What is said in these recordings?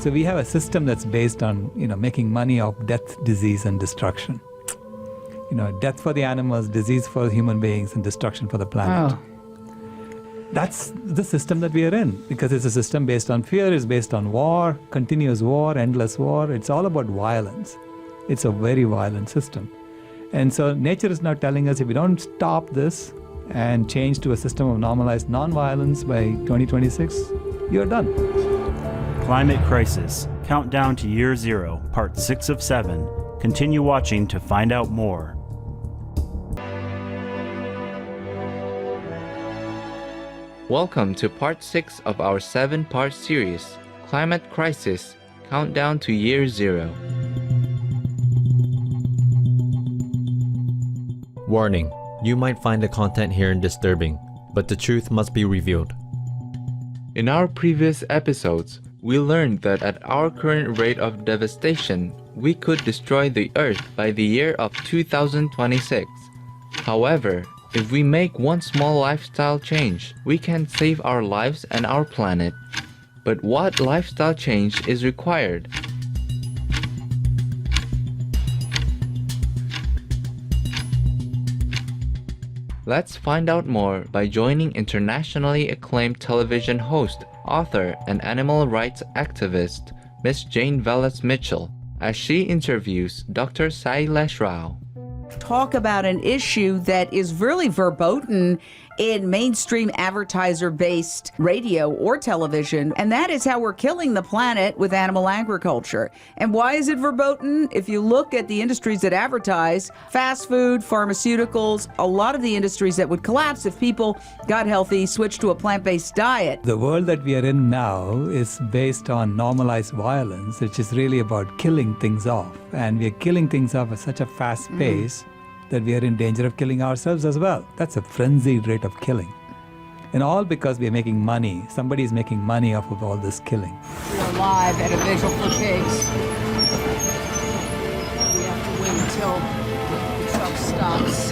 So we have a system that's based on, making money of death, disease, and destruction. Death for the animals, disease for human beings, and destruction for the planet. Oh. That's the system that we are in, because it's a system based on fear, it's based on war, continuous war, endless war. It's all about violence. It's a very violent system. And so nature is now telling us if we don't stop this and change to a system of normalized non-violence by 2026, you're done. Climate Crisis, Countdown to Year Zero, Part 6 of 7. Continue watching to find out more. Welcome to Part 6 of our 7-part series, Climate Crisis, Countdown to Year Zero. Warning, you might find the content here disturbing, but the truth must be revealed. In our previous episodes, we learned that at our current rate of devastation, we could destroy the Earth by the year of 2026. However, if we make one small lifestyle change, we can save our lives and our planet. But what lifestyle change is required? Let's find out more by joining internationally acclaimed television host, author, and animal rights activist, Ms. Jane Velez Mitchell, as she interviews Dr. Sailesh Rao. Talk about an issue that is really verboten in mainstream advertiser-based radio or television, and that is how we're killing the planet with animal agriculture. And why is it verboten? If you look at the industries that advertise, fast food, pharmaceuticals, a lot of the industries that would collapse if people got healthy, switched to a plant-based diet. The world that we are in now is based on normalized violence, which is really about killing things off. And we are killing things off at such a fast pace that we are in danger of killing ourselves as well. That's a frenzied rate of killing. And all because we are making money. Somebody is making money off of all this killing. We're live at a vigil for pigs. We have to wait until the truck stops.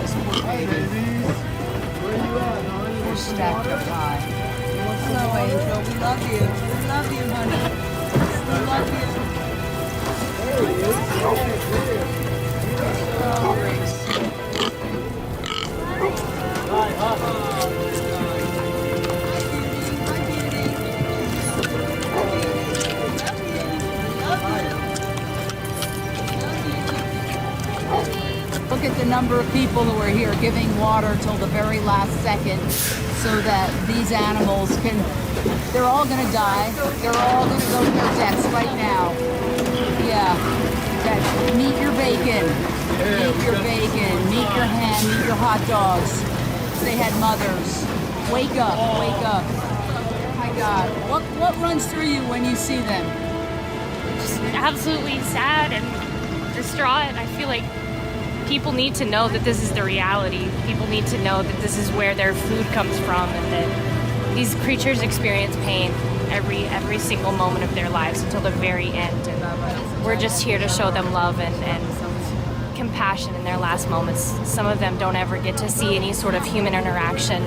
This poor baby. They're stacked up high. Hello, Angel. We love you. We love you, honey. We love you. Oh, Grace. Look at the number of people who are here giving water till the very last second so that these animals can, they're all going to die. They're all going to go to their deaths right now. Yeah. Meet your bacon. Meet your bacon. Meet your ham. Meet your hot dogs. They had mothers. Wake up. Wake up. My God. What runs through you when you see them? Just absolutely sad and distraught. I feel like people need to know that this is the reality. People need to know that this is where their food comes from and that these creatures experience pain every single moment of their lives until the very end. And we're just here to show them love and compassion in their last moments. Some of them don't ever get to see any sort of human interaction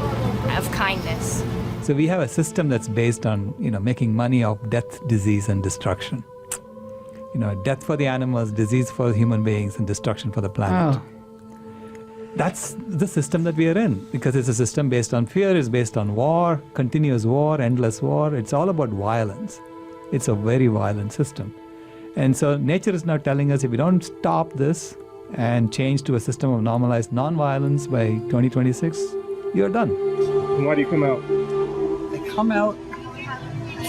of kindness. So we have a system that's based on, making money of death, disease, and destruction. Death for the animals, disease for human beings, and destruction for the planet. Oh. That's the system that we are in, because it's a system based on fear, it's based on war, continuous war, endless war. It's all about violence. It's a very violent system. And so nature is now telling us if we don't stop this and change to a system of normalized non-violence by 2026, you're done. And why do you come out? I come out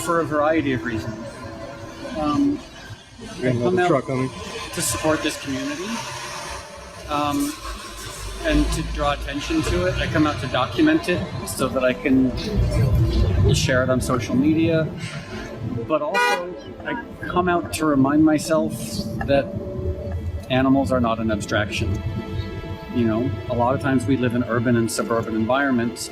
for a variety of reasons. I come out to support this community. And to draw attention to it. I come out to document it so that I can share it on social media. But also, I come out to remind myself that animals are not an abstraction. A lot of times we live in urban and suburban environments,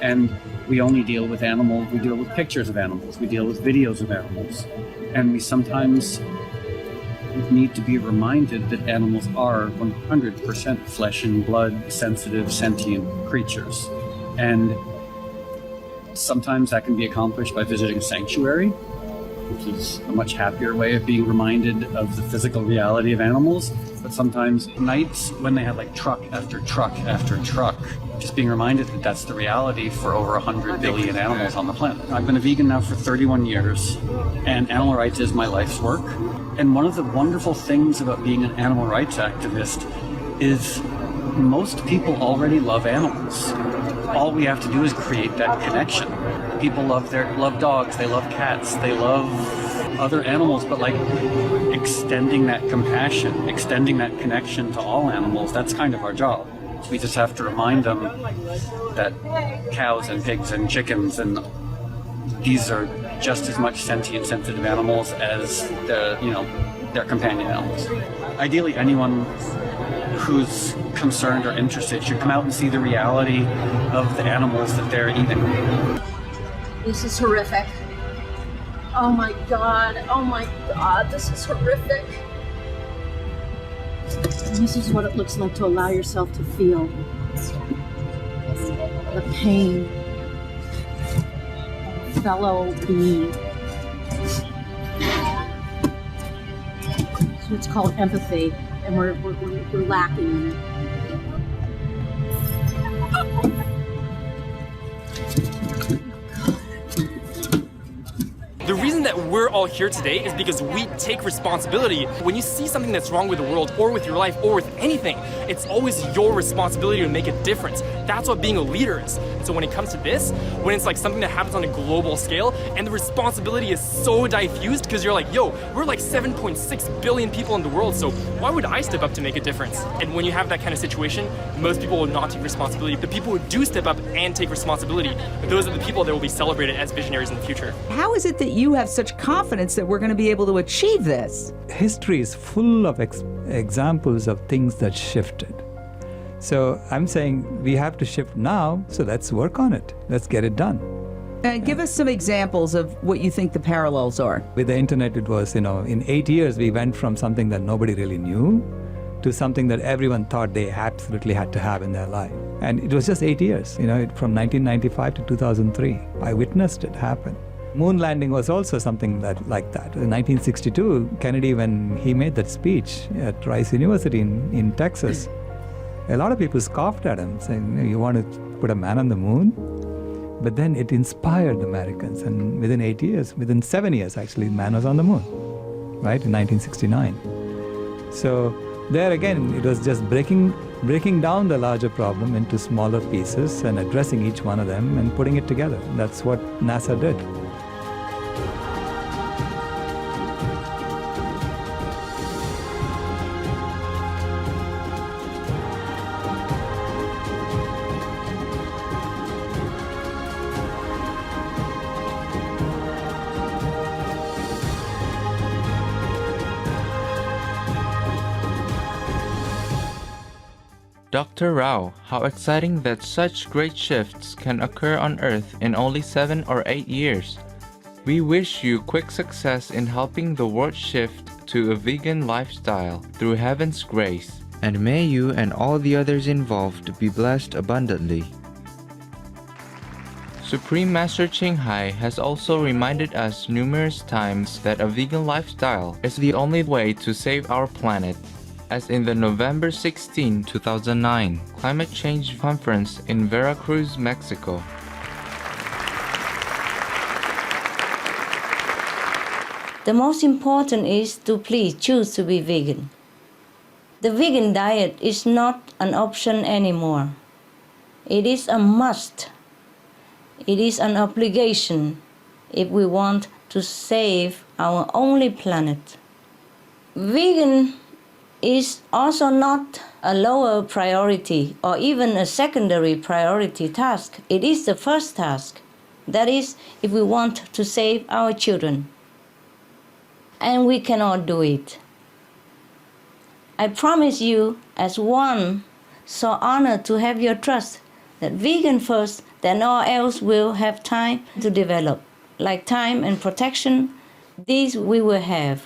and we only deal with animals. We deal with pictures of animals. We deal with videos of animals. And we sometimes need to be reminded that animals are 100% flesh and blood, sensitive, sentient creatures. And sometimes that can be accomplished by visiting a sanctuary. which is a much happier way of being reminded of the physical reality of animals. But sometimes nights when they had like truck after truck after truck, just being reminded that that's the reality for over 100 billion animals on the planet. I've been a vegan now for 31 years, and animal rights is my life's work. And one of the wonderful things about being an animal rights activist is most people already love animals. All we have to do is create that connection. People love dogs, they love cats, they love other animals, but like extending that compassion, extending that connection to all animals, that's kind of our job. We just have to remind them that cows and pigs and chickens and these are just as much sentient, sensitive animals as their companion animals. Ideally, anyone who's concerned or interested should come out and see the reality of the animals that they're eating. This is horrific. Oh my God, this is horrific. This is what it looks like to allow yourself to feel the pain of a fellow being. So it's called empathy, and we're lacking in it. The reason that we're all here today is because we take responsibility. When you see something that's wrong with the world or with your life or with anything, it's always your responsibility to make a difference. That's what being a leader is. And so when it comes to this, when it's like something that happens on a global scale and the responsibility is so diffused because you're like, yo, we're like 7.6 billion people in the world, so why would I step up to make a difference? And when you have that kind of situation, most people will not take responsibility. The people who do step up and take responsibility, those are the people that will be celebrated as visionaries in the future. How is it that you have such confidence that we're going to be able to achieve this? History is full of examples of things that shifted. So I'm saying we have to shift now, so let's work on it. Let's get it done. And give us some examples of what you think the parallels are. With the internet, it was, in 8 years, we went from something that nobody really knew to something that everyone thought they absolutely had to have in their life. And it was just 8 years, from 1995 to 2003. I witnessed it happen. Moon landing was also something like that. In 1962, Kennedy, when he made that speech at Rice University in Texas, a lot of people scoffed at him, saying, you want to put a man on the moon? But then it inspired Americans, and within 7 years actually, man was on the moon, right, in 1969. So there again, it was just breaking down the larger problem into smaller pieces and addressing each one of them and putting it together. That's what NASA did. Dr. Rao, how exciting that such great shifts can occur on Earth in only 7 or 8 years. We wish you quick success in helping the world shift to a vegan lifestyle through heaven's grace. And may you and all the others involved be blessed abundantly. Supreme Master Ching Hai has also reminded us numerous times that a vegan lifestyle is the only way to save our planet, as in the November 16, 2009 Climate Change Conference in Veracruz, Mexico. The most important is to please choose to be vegan. The vegan diet is not an option anymore. It is a must. It is an obligation if we want to save our only planet. Vegan is also not a lower priority or even a secondary priority task. It is the first task. That is, if we want to save our children. And we cannot do it. I promise you, as one so honored to have your trust, that vegan first, then all else will have time to develop. Like time and protection, these we will have.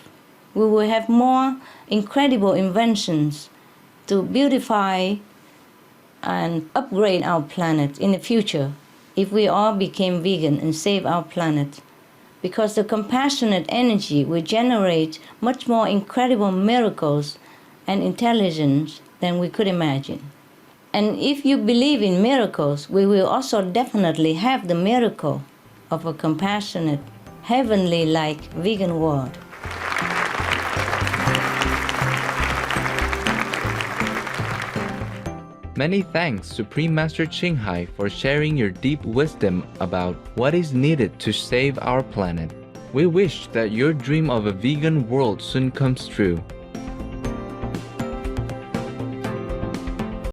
We will have more incredible inventions to beautify and upgrade our planet in the future if we all became vegan and save our planet. because the compassionate energy will generate much more incredible miracles and intelligence than we could imagine. And if you believe in miracles, we will also definitely have the miracle of a compassionate, heavenly-like vegan world. Many thanks, Supreme Master Ching Hai, for sharing your deep wisdom about what is needed to save our planet. We wish that your dream of a vegan world soon comes true.